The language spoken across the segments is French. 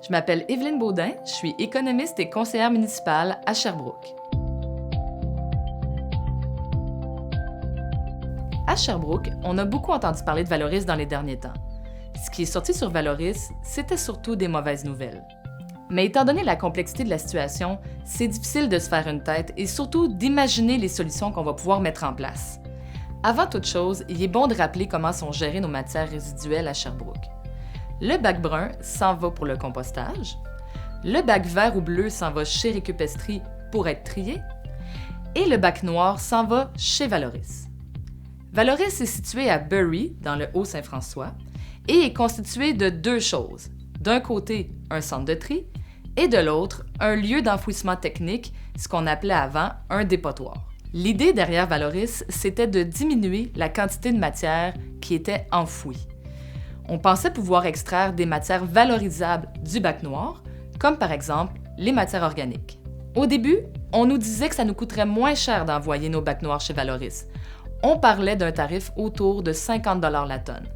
Je m'appelle Évelyne Baudin, je suis économiste et conseillère municipale à Sherbrooke. À Sherbrooke, on a beaucoup entendu parler de Valoris dans les derniers temps. Ce qui est sorti sur Valoris, c'était surtout des mauvaises nouvelles. Mais étant donné la complexité de la situation, c'est difficile de se faire une tête et surtout d'imaginer les solutions qu'on va pouvoir mettre en place. Avant toute chose, il est bon de rappeler comment sont gérées nos matières résiduelles à Sherbrooke. Le bac brun s'en va pour le compostage. Le bac vert ou bleu s'en va chez Récupestrie pour être trié. Et le bac noir s'en va chez Valoris. Valoris est situé à Bury, dans le Haut-Saint-François, et est constitué de deux choses. D'un côté, un centre de tri, et de l'autre, un lieu d'enfouissement technique, ce qu'on appelait avant un dépotoir. L'idée derrière Valoris, c'était de diminuer la quantité de matière qui était enfouie. On pensait pouvoir extraire des matières valorisables du bac noir, comme par exemple les matières organiques. Au début, on nous disait que ça nous coûterait moins cher d'envoyer nos bacs noirs chez Valoris. On parlait d'un tarif autour de 50 $ la tonne.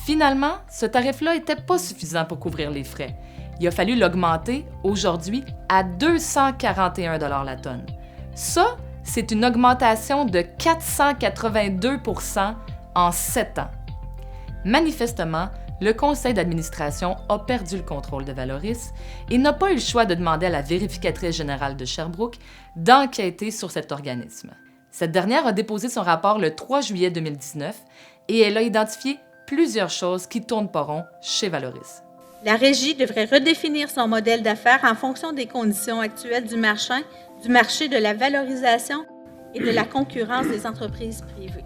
Finalement, ce tarif-là n'était pas suffisant pour couvrir les frais. Il a fallu l'augmenter aujourd'hui à 241 $ la tonne. Ça, c'est une augmentation de 482 % en 7 ans. Manifestement, le conseil d'administration a perdu le contrôle de Valoris et n'a pas eu le choix de demander à la vérificatrice générale de Sherbrooke d'enquêter sur cet organisme. Cette dernière a déposé son rapport le 3 juillet 2019 et elle a identifié plusieurs choses qui tournent pas rond chez Valoris. La Régie devrait redéfinir son modèle d'affaires en fonction des conditions actuelles du marché de la valorisation et de la concurrence des entreprises privées.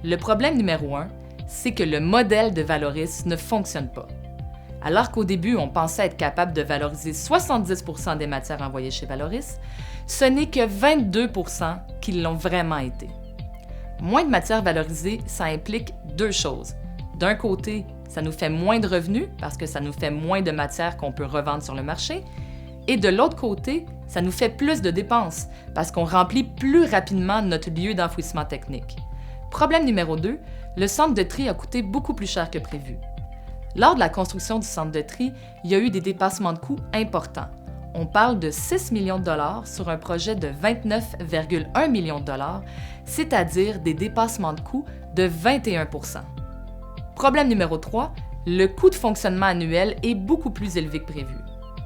Le problème numéro 1, c'est que le modèle de Valoris ne fonctionne pas. Alors qu'au début, on pensait être capable de valoriser 70 % des matières envoyées chez Valoris, ce n'est que 22 % qui l'ont vraiment été. Moins de matières valorisées, ça implique deux choses. D'un côté, ça nous fait moins de revenus parce que ça nous fait moins de matières qu'on peut revendre sur le marché. Et de l'autre côté, ça nous fait plus de dépenses parce qu'on remplit plus rapidement notre lieu d'enfouissement technique. Problème numéro 2, le centre de tri a coûté beaucoup plus cher que prévu. Lors de la construction du centre de tri, il y a eu des dépassements de coûts importants. On parle de 6 millions de dollars sur un projet de 29,1 millions de dollars, c'est-à-dire des dépassements de coûts de 21 %. Problème numéro 3, le coût de fonctionnement annuel est beaucoup plus élevé que prévu.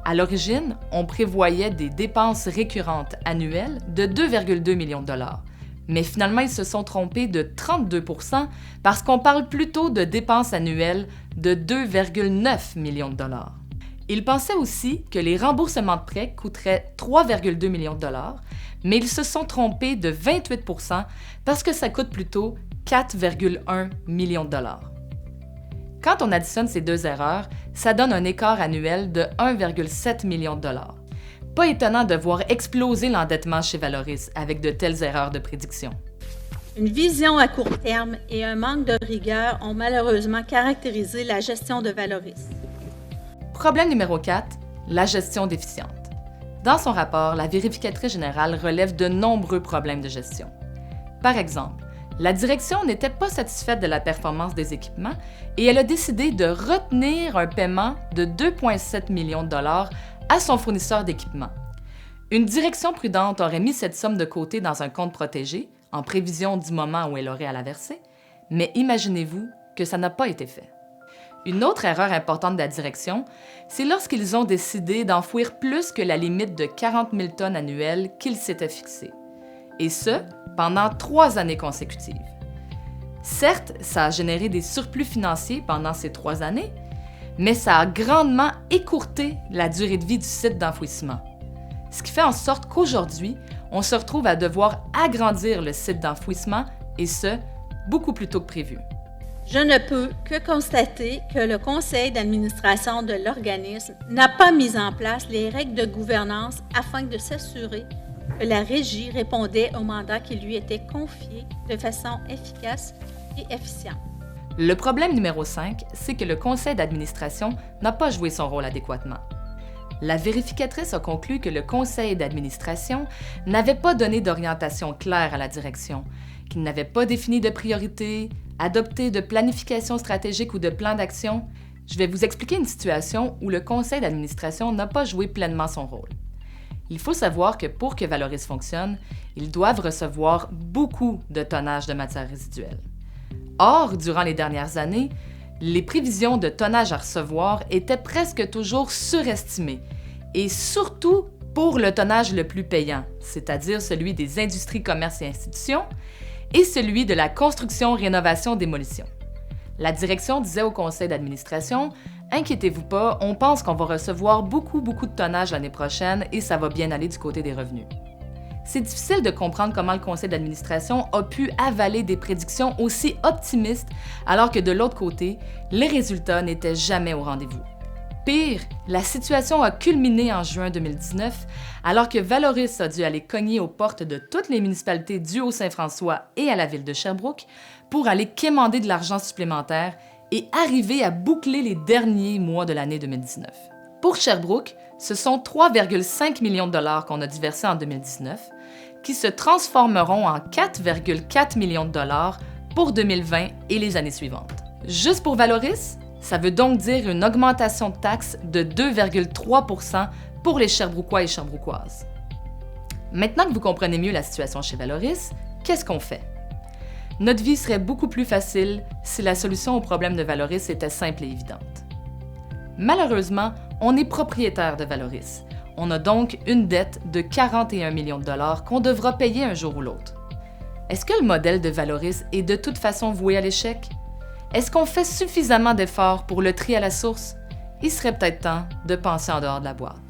À l'origine, on prévoyait des dépenses récurrentes annuelles de 2,2 millions de dollars. Mais finalement, ils se sont trompés de 32 % parce qu'on parle plutôt de dépenses annuelles de 2,9 millions de dollars. Ils pensaient aussi que les remboursements de prêts coûteraient 3,2 millions de dollars, mais ils se sont trompés de 28 % parce que ça coûte plutôt 4,1 millions de dollars. Quand on additionne ces deux erreurs, ça donne un écart annuel de 1,7 million de dollars. Pas étonnant de voir exploser l'endettement chez Valoris avec de telles erreurs de prédiction. Une vision à court terme et un manque de rigueur ont malheureusement caractérisé la gestion de Valoris. Problème numéro 4, la gestion déficiente. Dans son rapport, la vérificatrice générale relève de nombreux problèmes de gestion. Par exemple, la direction n'était pas satisfaite de la performance des équipements et elle a décidé de retenir un paiement de 2,7 millions de dollars à son fournisseur d'équipements. Une direction prudente aurait mis cette somme de côté dans un compte protégé, en prévision du moment où elle aurait à la verser, mais imaginez-vous que ça n'a pas été fait. Une autre erreur importante de la direction, c'est lorsqu'ils ont décidé d'enfouir plus que la limite de 40 000 tonnes annuelles qu'ils s'étaient fixée. Et ce, pendant 3 années consécutives. Certes, ça a généré des surplus financiers pendant ces 3 années, mais ça a grandement écourté la durée de vie du site d'enfouissement. Ce qui fait en sorte qu'aujourd'hui, on se retrouve à devoir agrandir le site d'enfouissement, et ce, beaucoup plus tôt que prévu. Je ne peux que constater que le conseil d'administration de l'organisme n'a pas mis en place les règles de gouvernance afin de s'assurer que la Régie répondait au mandat qui lui était confié de façon efficace et efficiente. Le problème numéro 5, c'est que le conseil d'administration n'a pas joué son rôle adéquatement. La vérificatrice a conclu que le conseil d'administration n'avait pas donné d'orientation claire à la direction, qu'il n'avait pas défini de priorités, adopté de planification stratégique ou de plan d'action, je vais vous expliquer une situation où le conseil d'administration n'a pas joué pleinement son rôle. Il faut savoir que pour que Valoris fonctionne, ils doivent recevoir beaucoup de tonnage de matières résiduelles. Or, durant les dernières années, les prévisions de tonnage à recevoir étaient presque toujours surestimées, et surtout pour le tonnage le plus payant, c'est-à-dire celui des industries, commerces et institutions, et celui de la construction, rénovation, démolition. La direction disait au conseil d'administration « Inquiétez-vous pas, on pense qu'on va recevoir beaucoup de tonnage l'année prochaine et ça va bien aller du côté des revenus. » C'est difficile de comprendre comment le conseil d'administration a pu avaler des prédictions aussi optimistes alors que de l'autre côté, les résultats n'étaient jamais au rendez-vous. Pire, la situation a culminé en juin 2019 alors que Valoris a dû aller cogner aux portes de toutes les municipalités du Haut-Saint-François et à la ville de Sherbrooke pour aller quémander de l'argent supplémentaire et arriver à boucler les derniers mois de l'année 2019. Pour Sherbrooke, ce sont 3,5 millions de dollars qu'on a dû verser en 2019, qui se transformeront en 4,4 millions de dollars pour 2020 et les années suivantes. Juste pour Valoris, ça veut donc dire une augmentation de taxes de 2,3 % pour les Sherbrookois et Sherbrookoises. Maintenant que vous comprenez mieux la situation chez Valoris, qu'est-ce qu'on fait? Notre vie serait beaucoup plus facile si la solution au problème de Valoris était simple et évidente. Malheureusement, on est propriétaire de Valoris. On a donc une dette de 41 millions de dollars qu'on devra payer un jour ou l'autre. Est-ce que le modèle de Valoris est de toute façon voué à l'échec? Est-ce qu'on fait suffisamment d'efforts pour le tri à la source? Il serait peut-être temps de penser en dehors de la boîte.